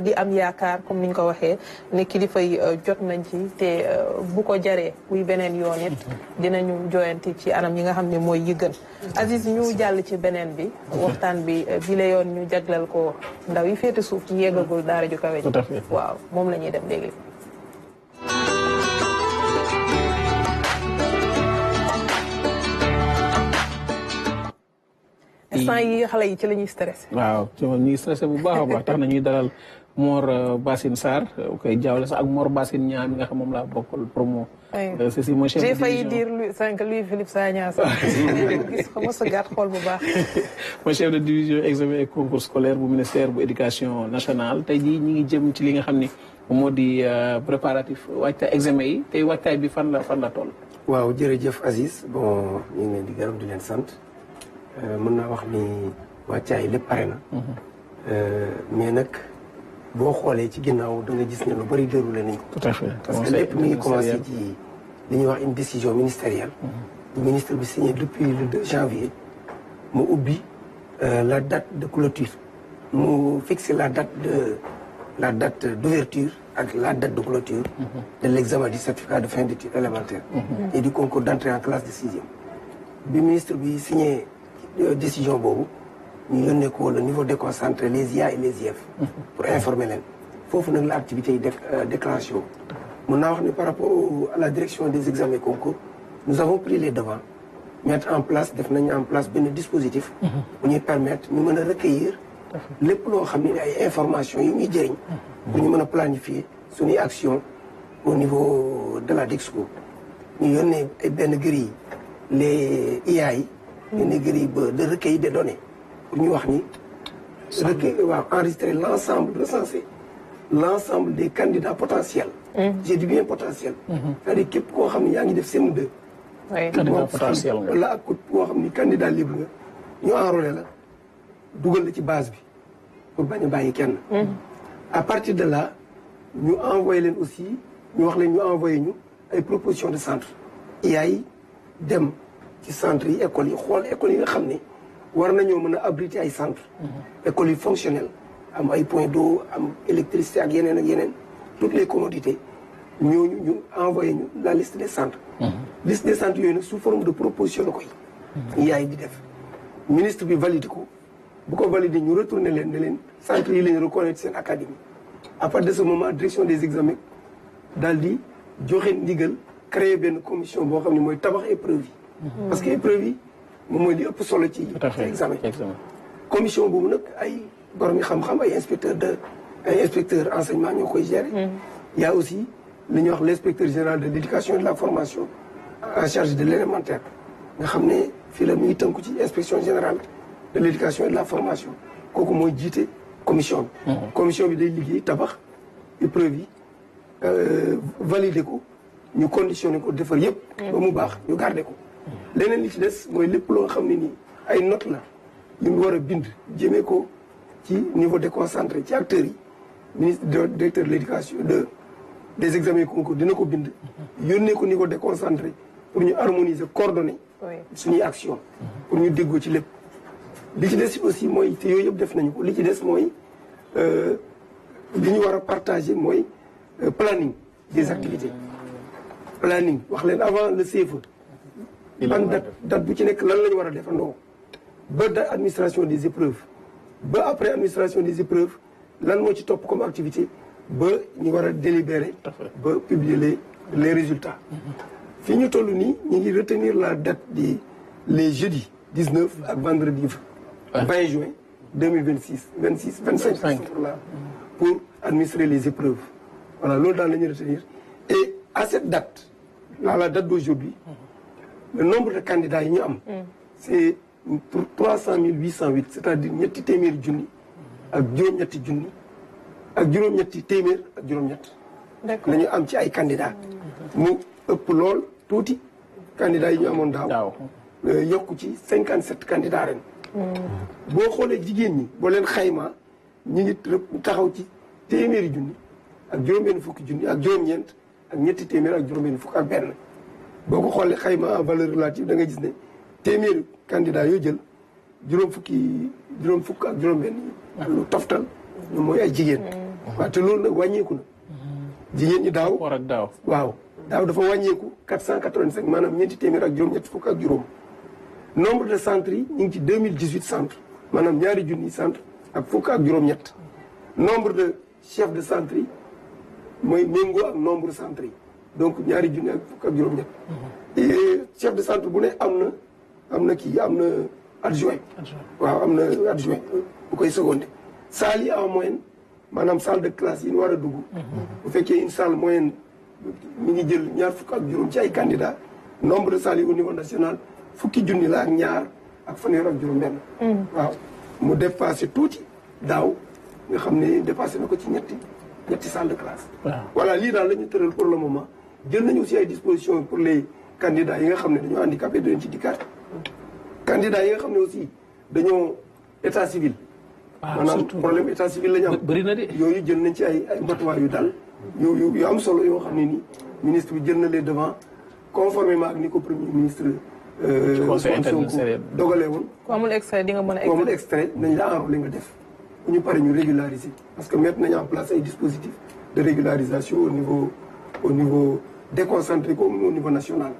di am yaakaar comme ni ñu ko waxee ne kilifa yi jot nañ ci te bu ko jaree buy beneen yoon it dinañu joyanti ci anam yi nga xam ne mooy yi gën. Aziz ñu jàll ci beneen bi waxtaan bi bi la yoon ñu jaglal ko ndaw yi féete suuf ñu yeggagul daara ju kawe ji. waaw moom la ñuy dem léegi. instant yi xale yi ci la ñuy stressé. waaw ci moom ñuy stressé bu baax a baax tax na ñuy dalal Mor Bassine Sarr koy jaawle sax ak Mor Bassine Niang mi nga xam moom laa bokkal promo. ceci mooy chef de division j'ai failli dire lui sànq lui Philippe Sagna sax gis ko mos a gàtt xool bu baax. mooy chef de division examen et concours scolaire bu ministère bu éducation nationale tey jii ñi ngi jëm ci li nga xam ni moo di préparatif waajtaay examen yi tey waajtaay bi fan la toll. waaw jërëjëf Aziz bon ñu ngi leen di gërëm di leen sant mën naa wax ni waajtaay lépp pare na. mais nag. boo xoolee ci ginnaaw da nga gis ne lu bëri déroulé nañ ko. tout à fait parce que lépp mi ngi commencé ci li ñuy wax une décision ministérielle. le ministre bi signé depuis le 2 janvier. mu ubbi la date de clôture. mu fixé la date d'ouverture ak la date de clôture. de l'examen du certificat de fin d'études élémentaires. et du concours d'entrée en classe de 6e. bi ministre bi signé décision boobu. ñu yónnee ko le niveau déconcentré les IA et les IF. pour informer leen foofu nag la activité yi déclenché wu. mun naa wax ne par rapport à la direction des examens concours nous avons pris les devants mettre en place def nañu en place benn dispositif. bu ñuy permettre ñu mën a recueillir lépp loo xam ne ay informations yu ñuy jëriñ. pour ñu mën a planifier suñuy action au niveau de la DEXCO. ñu yónnee ay benn grille les IA yi. yónnee grille de recueil des données. pour ñu wax ni waaw enregistrer l'ensemble recenser l'ensemble des candidats potentiels. j'ai dit bien potentiel. c'est-à-dire képp koo xam ne yaa ngi def CM2. candidat potentiel nga wala ak koo xam ni candidat libre nga ñu enrôlé la dugal la ci base bi pour bañ a bàyyi kenn. à partir de là ñu envoyé leen aussi ñu wax leen ñu envoyé ñu ay propositions de centre yaay dem ci centre yi écoles yi xool écoles yi nga xam ne. war nañoo mën a abriter ay centres. écoles yi fonctionnelles am ay points d'eau am électricité ak yeneen toutes les commodités ñooñu ñu envoyé ñu la liste des centres. liste des centres yooyu nag sous forme de proposition la koy. yaay di def ministre bi valide ko bu ko validé ñu retourné leen ne leen centres yi lañu reconnaître seen académie. à partir de ce moment direction des examens daal di joxe ndigal créer benn commission boo xam ne mooy tabax épreuve yi. parce que épreuve yi. moom mooy li ëpp solo ci examen commission boobu nag ay borom yi xam-xam ay inspecteur enseignement ñoo koy gérer. il y a aussi li ñuy wax l'inspecteur général de l'éducation et de la formation en charge de l'élémentaire nga xam ne fii la mu ngi tënku ci inspection générale de l'éducation et de la formation kooku mooy jiite commission bi. commission bi day liggéey tabax épreuve yi valider ko ñu conditionné ko defar yëpp. ba mu baax ñu garder ko. leneen li ci des mooy lépp loo xam ne nii ay notes la yu ñu war a bind jëmee ko ci niveau déconcentré ci acteurs yi ministre directeur de l'éducation des examens concours dina ko bind yónnee ko niveau déconcentré pour ñu harmoniser coordonner suñuy action pour ñu déggoo ci lépp li ci des aussi mooy te yooyu yëpp def nañu ko li ci des mooy li ñu war a partager mooy planning des activités planning wax leen avant le CFE ban date bu ci nekk lan la ñu war a defandoo ba da administration des épreuves ba après administration des épreuves lan moo ci topp comme activité ba ñu war a délibérer ba publier les résultats fii ñu toll nii ñu ngi retenir la date di les jeudis 19 ak vendredi 20 juin 2026 25 là pour administrer les épreuves voilà loolu daal la ñuy retenir et à cette date à la date d'aujourd'hui le nombre de candidats yi ñu am c'est pour 300 808 c'est-à-dire ñetti téeméeri junni ak juróom-ñetti junni ak juróom-ñetti téeméer ak juróom-ñett la ñu am ci ay candidats mu ëpp lool tuuti candidats yi ñu amoon daaw yokku ci 57 candidats ren boo xoolee jigéen ñi boo leen xaymaa ñi ngi taxaw ci téeméeri junni ak juróom-benn fukki junni ak juróom-ñeent ak ñetti téeméer ak juróom-benn fukk ak benn boo ko xoolee xayma en valeur relative da nga gis ne téeméeri candidat yoo jël juróom fukk ak juróom-benn ak lu toftal ñoom mooy ay jigéen waaw te loolu nag wàññeeku na. jigéen ñi daaw. war ak daaw. waaw daaw dafa wàññeeku 485 maanaam ñeenti téeméer ak juróom-ñett fukk ak juróom. nombre de centres yi ñu ngi ci 2018 centres maanaam ñaari junni centre ak fukk ak juróom-ñett. nombre de chefs de centre yi mooy méngoo ak nombre de centres yi donc ñaari junni ak fukk ak juróom-ñett. chef de centre bu ne am na adjoint. waaw am na adjoint bu koy secondé. salle yi en moyenne maanaam salle de classe yi ñu war a dugg. bu fekkee une salle moyenne mi ngi jël ñaar fukk ak juróom ci ay candidats nombre de salles yi au niveau national fukki junni la ak ñaar ak fanweer ak juróom-benn. waaw mu dépassé tuuti daaw nga xam ne dépassé na ko ci ñetti salle de classe. voilà lii daal la ñu tëral pour le moment jël nañu aussi ay dispositions pour les candidats yi nga xam ne dañoo handicapé dañ ci dikkaat. candidats yi nga xam ne aussi dañoo état civil. maanaam problème état civil la ñu am. bëri na de. yooyu jël nañ ci ay matuwaay yu dal yu am solo yoo xam ne ni ministre bi jël na les devant conformément ak ni ko premier ministre. conseil interministériel dogalee woon. ku amul extrait di nga mën a. ku amul extrait nañ la enrôler nga def. bu ñu paree ñu régulariser parce que mettre nañu en place ay dispositifs de régularisation au niveau déconcentré comme au niveau national.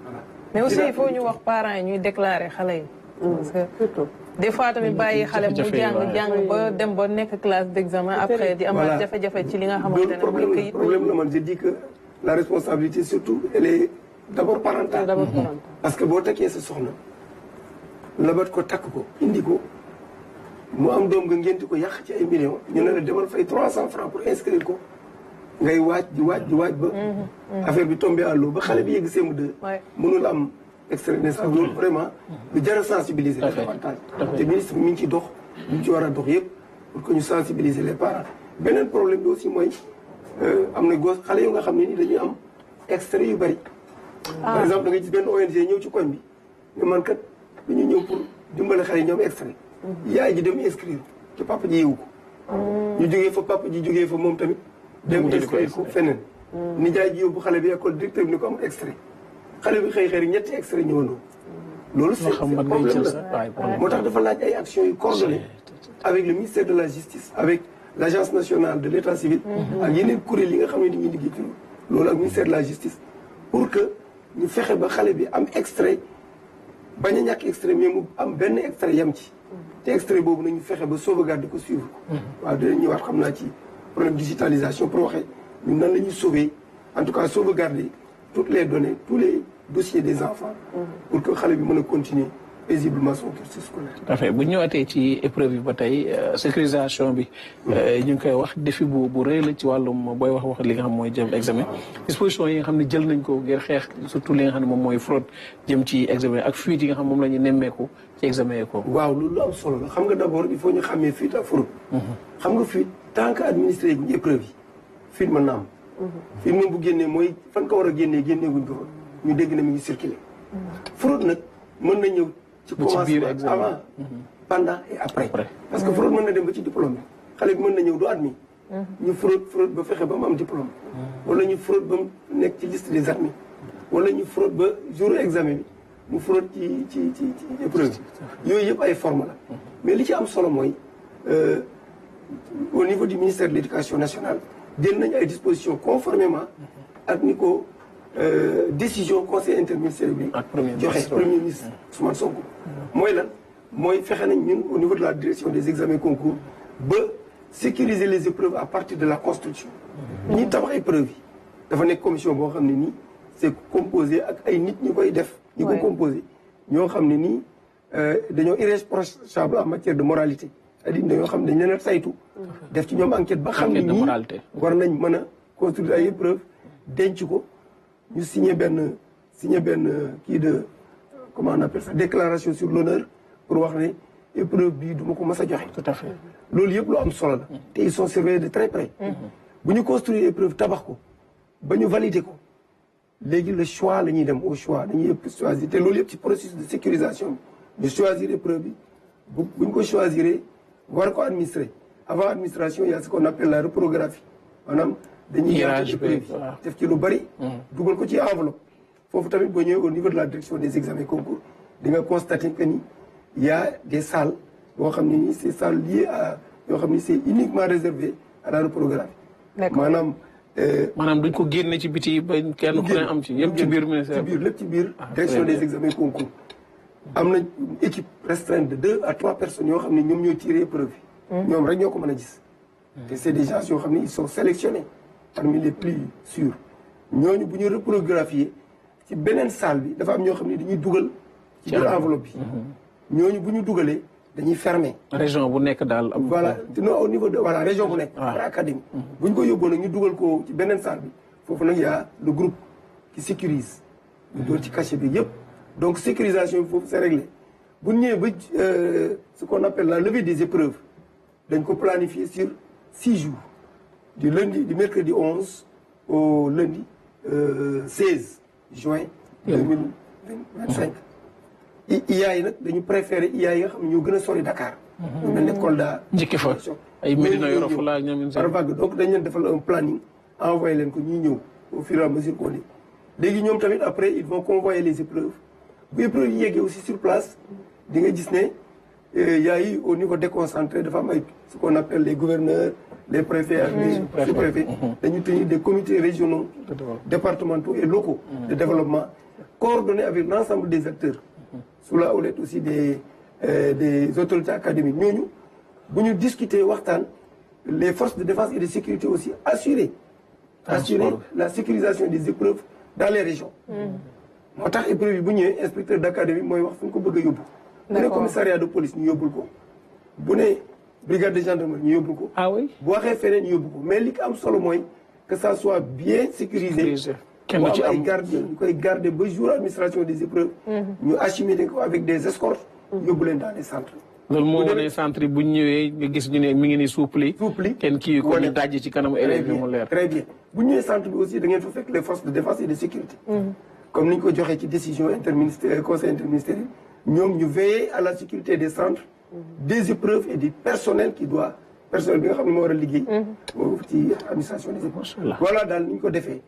voilà. mais aussi il faut ñu wax parents yi ñuy déclarer xale yi. parce que surtout des fois tamit bàyyi xale mu jàng ba dem ba nekk classe d'examen après di amaat jafe-jafe ci li nga xamante ne mooy problème la man je dis que la responsabilité surtout elle est d'abord parentale. parce que boo takkee sa soxna labat ko takk ko indi ko mu am doom nga ngénti ko yàq ci ay millions ñu ne la demal fay 300 francs pour inscrire ko ngay waaj di waaj ba affaire bi tombé à l'eau ba xale bi yegg CM2 mënul am extrait de naissance loolu vraiment lu jar a sensibiliser les davantage te ministre bi mi ngi ci dox ñu ngi ci war a dox yëpp pour que ñu sensibiliser les parents beneen problème bi aussi mooy am na gos xale yoo nga xam ne ni dañuy am extrait yu bari par exemple da nga gis benn ONG ñëw ci koñ bi ne man kat dañu ñëw pour dimbale xale yi ñoom extrait yaay ji dem inscrire te papa ji yeewu ko ñu jógee fa papa ji jógee fa moom tamit dem inscrire ko feneen nijaay ji yóbbu xale bi école directeur bi ni ko am extrait xale bi xëy ñetti extrait ñëwandoo loolu c'est problème la moo tax dafa laaj ay actions yu coordonnées avec le ministère de la justice avec l'agence nationale de l'état civil ak yeneen kuréel yi nga xam ne dañuy liggéey ci loolu ak ministère de la justice pour que ñu fexe ba xale bi am extrait bañ a ñàkk extrait mais mu am benn extrait yam ci te extrait boobu nañu fexe ba sauvegarder ko suivre ko waaw dinañ ñëwaat xam naa ci problème digitalisation pour waxee ñun nan la ñuy sauver en tout cas sauvegarder toutes les données tous les dossiers des enfants pour que xale bi mën a continuer paisiblement son cursus scolaire. tout à fait bu ñëwaatee ci épreuve yi ba tey sécurisation bi ñu ngi koy wax défi bu rëy la ci wàllum booy wax li nga xam mooy jëm examen disposition yi nga xam ne jël nañ ko ngir xeex surtout li nga xam ne moom mooy fraude jëm ci examen ak fuite yi nga xam moom la ñu nemmeeku ci examen yi ko. waaw loolu lu am solo la xam nga d'abord il faut ñu xàmmee fuite ak fraude. xam nga fuite tant que administré guñ épreuve yi fuite mën na am. fuite moom bu génnee mooy fan ko war a génnee guñ ko ñu dégg na mi ngi circulé. fraude nag mën na ñëw. ci commencement avant pendant et après parce que fraude mën na dem ba ci diplôme bi xale bi mën na ñëw du admis ñu fraude ba fexe ba mu am diplôme wala ñu fraude ba mu nekk ci liste des admis wala ñu fraude ba jour examen bi mu fraude ci épreuve yooyu yëpp ay forme la mais li ci am solo mooy au niveau du ministère de l'éducation nationale jël nañu ay dispositions conformément ak ni ko décision conseil interministériel bi joxe premier ministre Ousmane Sonko mooy lan mooy fexe nañ ñun au niveau de la direction des examens concours ba sécuriser les épreuves à partir de la construction ñi tabax épreuve yi dafa nekk commission boo xam ne nii c'est composé ak ay nit ñi koy def ñi ko composé ñoo xam ne nii dañoo irréprochable en matière de moralité c'est-à-dire dañoo xam ne dañ leen a saytu def ci ñoom enquête ba xam ne nii war nañ mën a construire ay épreuves denc ko ñu signé benn kii de comment on appelle ça déclaration sur l'honneur pour wax ne épreuve bii du ma ko mas a joxe. tout à fait loolu yëpp lu am solo la. te ils sont surveillés de très près. bu ñu construire épreuve tabax ko ba ñu valider ko léegi le choix la ñuy dem au choix dañuy yëpp choisir te loolu yëpp ci processus de sécurisation bi ñu choisir épreuve bi bu ñu ko choisir war ko administrer avant administration il y a ce qu'on appelle la reprographie maanaam. dañuy yaatal épreuve yi def ci lu bari. dugal ko ci enveloppe. foofu tamit boo ñëwee au niveau de la direction des examens concours di nga constater que ni y a des salles boo xam ne ni ces salles liées à yoo xam ni c'est uniquement réservé à la reprographie. D'accord. maanaam duñ ko génne ci biti ba kenn ku ne am ci yëpp ci biir ministère lépp ci biir direction des examens concours. am na équipe restreinte de 2 à 3 personnes yoo xam ne ñoom ñoo tiré épreuve yi. ñoom rek ñoo ko mën a gis. te c'est des gens yoo xam ne ils sont sélectionnés parmi les plus sûrs. ñooñu bu ñu reprographier ci beneen salle bi dafa am ñoo xam ne dañuy dugal. ci biir enveloppe bi. ñooñu bu ñu dugalee dañuy fermer. région bu nekk daal. voilà non au niveau de voilà région bu nekk. par académie. bu ñu ko yóbboo nag ñu dugal ko ci beneen salle bi foofu nag y a le groupe qui sécurise. ñu door ci cachet bi yëpp. donc sécurisation bi foofu c'est réglé bu ñëwee ba ce qu'on appelle la levée des épreuves dañ ko planifier sur 6 jours du mercredi 11 au lundi 16 juin 2025. IA yi nag dañu préféré IA yi nga xam ne ñoo gën a sori Dakar. ñu mel ne Kolda. njëkk fa ay Médina Yoro Fula ak ñoom par vague donc dañ leen defal un planning envoyé leen ko ñuy ñëw au fur et à mesure qu'on est. léegi ñoom tamit après ils vont convoyer les épreuves bu épreuves yi yeggee aussi sur place di nga gis ne y a eu au niveau déconcentré dafa am ay ce qu'on appelle les gouverneurs les préfets ak les sous-préfets dañu tenir des comités régionaux départementaux et locaux de développement coordonnés avec l'ensemble des acteurs sous la houlette aussi des autorités académiques ñooñu bu ñu discuter waxtaan les forces de défense et de sécurité aussi assurer la sécurisation des épreuves dans les régions. moo tax épreuve yi bu ñëwee inspecteur d'académie mooy wax fu ñu ko bëgg a yóbbu. bu ne commissariat de police ñu yóbbul ko. bu ne brigade de gendarmerie ñu yóbbul ko. ah oui bu waxee feneen ñu yóbbu ko mais li am solo mooy que ça soit bien sécurisé. kenn du ci am ay garde ñu koy garder ba jour administration des épreuves. ñu acheminer ko avec des escortes. yóbbu leen dans les centres. loolu moo wane centre yi bu ñu ñëwee nga gis ñu ne mi ngi ni soupli. kenn kii ko ñu dajji ci kanam élèves yi mu leer. très bien bu ñëwee centre bi aussi da ngeen fa fekk les forces de défense et de sécurité. comme ni ñu ko joxee ci décision interministérielle conseil interministériel ñoom ñu veiller à la sécurité des centres. des épreuves et du personnel qui doit personnel bi nga xam ne moo war a liggéey. ci administration des épreuves. voilà daal ni ñu ko defee.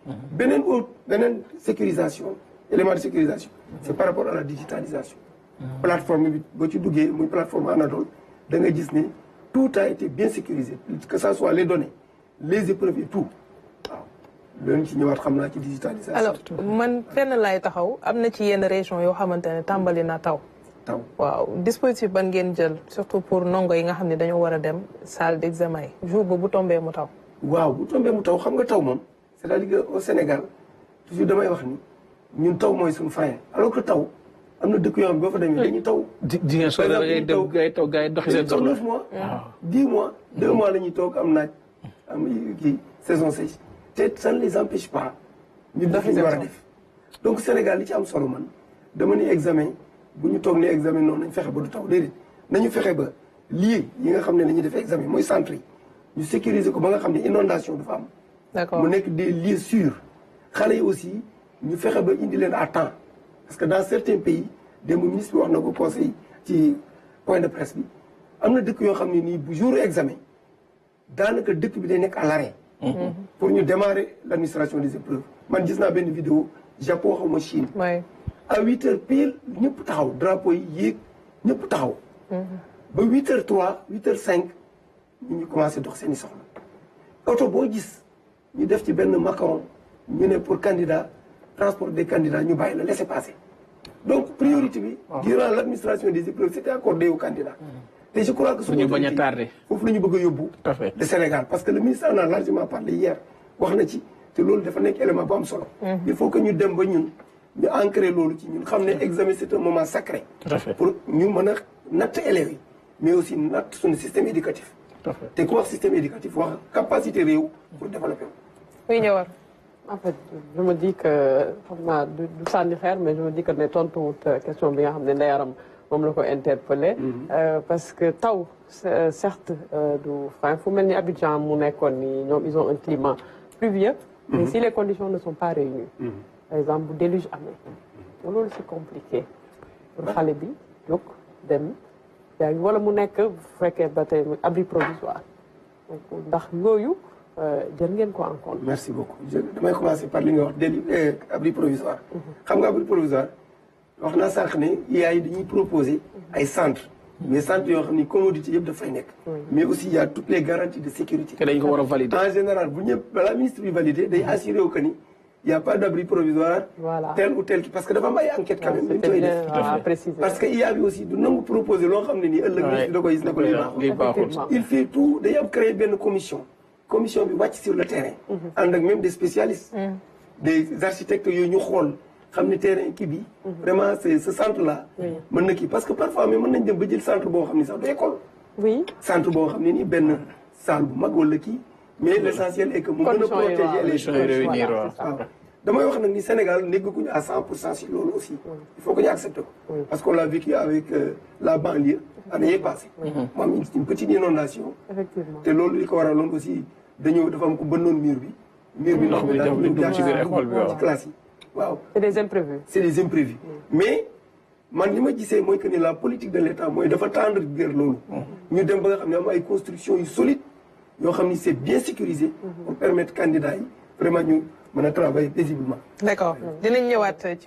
beneen sécurisation élément de sécurisation. c'est par rapport à la digitalisation. plateforme bi boo ci duggee muy plateforme Anadol da nga gis ne tout a été bien sécurisé que ça soit les données les épreuves et tout waaw loolu ci ñëwaat xam naa ci digitalisation. alors man fenn laay taxaw am na ci yenn région yoo xamante ne tàmbali na taw. waaw dispositif ban ngeen jël surtout pour ndongo yi nga xam ne dañoo war a dem salle d'examen yi jour bu tombee mu taw. waaw bu tombee mu taw xam nga taw moom c'est-à-dire que au Sénégal toujours damay wax ni ñun taw mooy suñu frein alors que taw. am na dëkk yoo xam ne boo fa demee dañuy taw. jigéen soo da ngay dem ngay taw gars yi doxi seen soxla 9 mois 10 mois 2 mois la ñuy toog am naaj am kii saison sèche te ça ne les empêche pas ñu def li ñu war a def donc Sénégal li ci am solo man dama ni examen bu ñu toog ne examen noonu nañ fexe ba du taw déedéet nañu fexe ba lieu yi nga xam ne dañuy def examen mooy centre yi ñu sécuriser ko ba nga xam ne inondation du fa am. d'accord mu nekk des lieux sûrs xale yi aussi ñu fexe ba indi leen à temps. parce que dans certains pays démb ministre bi wax na ko conseil ci point de presse bi am na dëkk yoo xam ne nii bu jour examen daanaka dëkk bi day nekk à l'arrêt pour ñu démarrer l'administration des épreuves man gis naa benn vidéo Japon xaw ma Chine à 8h pile ñëpp taxaw drapeau yi yéeg ñëpp taxaw ba 8h03 8h05 ñu commencé dox seen i soxla oto boo gis ñu def ci benn macaron ñu ne pour candidat transport des candidats ñu bàyyi la laisser passer donc priorité bi durant l'administration des épreuves c'était accordé aux candidats te je crois que suñu bañ a tardé foofu la ñu bëgg a yóbbu le Sénégal parce que le ministre en a largement parlé hier wax na ci te loolu dafa nekk élément bu am solo il faut que ñu dem ba ñun ñu ancrer loolu ci ñun xam ne examen c'est un moment sacré pour ñu mën a natt élèves yi mais aussi natt suñu système éducatif te ku wax système éducatif wax capacité réew pour développer oui ñëwar en fait je me dis que xam naa du sànni xeer mais je me dis que ne tontuwut question bi nga xam ne Ndayaram moom la ko interpellé parce que taw certes du frein fu mel ni Abidjan mu nekkoon ni ñoom ils ont un climat pluvieux mais si les conditions ne sont pas réunies par exemple bu déluge amee loolu c'est compliqué pour xale bi jóg dem yaa ngi wala mu nekk bu fekkee ba tey abri provisoire donc ndax yooyu jël ngeen ko en compte. merci beaucoup damay commencer par li nga wax abri provisoire. xam nga abri provisoire wax naa sànq ne IA yi dañuy proposer ay centres mais centre yoo xam ni commodité yëpp dafay nekk. mais aussi il y a toutes les garanties de sécurité. que dañ ko war a valider. en général bu ñëpp balaa ministre bi validé day assuré wu que ni y a pas d'abri provisoire. Voilà. tel ou tel qui parce que dafa am ay enquête quand même. dañ koy def parce que IA bi aussi du nangu proposé loo xam ne nii ëllëg ministre da koy gis ne ko lii baaxul. il fait tout day am créé benn commission bi wàcc sur le terrain. ànd ak même des spécialistes. des architectes yooyu ñu xool xam ne terrain kii bi. vraiment c'est ce centre là. mën na kii parce que parfois mais mën nañ dem ba jël centre boo xam ni sax du école. oui centre boo xam ne nii benn salle bu mag wala kii. mais l'essentiel est que mu mën a protéger les choses réunir waaw. damay wax nag ni Sénégal nekkuñu à 100% si loolu aussi. il faut que ñu accepté ko. parce qu'on l'a vécu avec la banlieue année passée. moom une petite inondation. effectivement te loolu li ko waraloon aussi dafa am ko bënnoon mur bi. ndox mi daal ñu jaar ci biir école bi ci classe yi waaw. c'est des imprévus. c'est des imprévus. mais man li ma gisee mooy que ni la politique de l'État mooy dafa tendre vers loolu. ñu dem ba nga xam ne am ay constructions yu solides yoo xam ni c'est bien sécurisé. pour permettre candidats yi vraiment ñu mën a travailler paisiblement. d'accord dinañ ñëwaat ci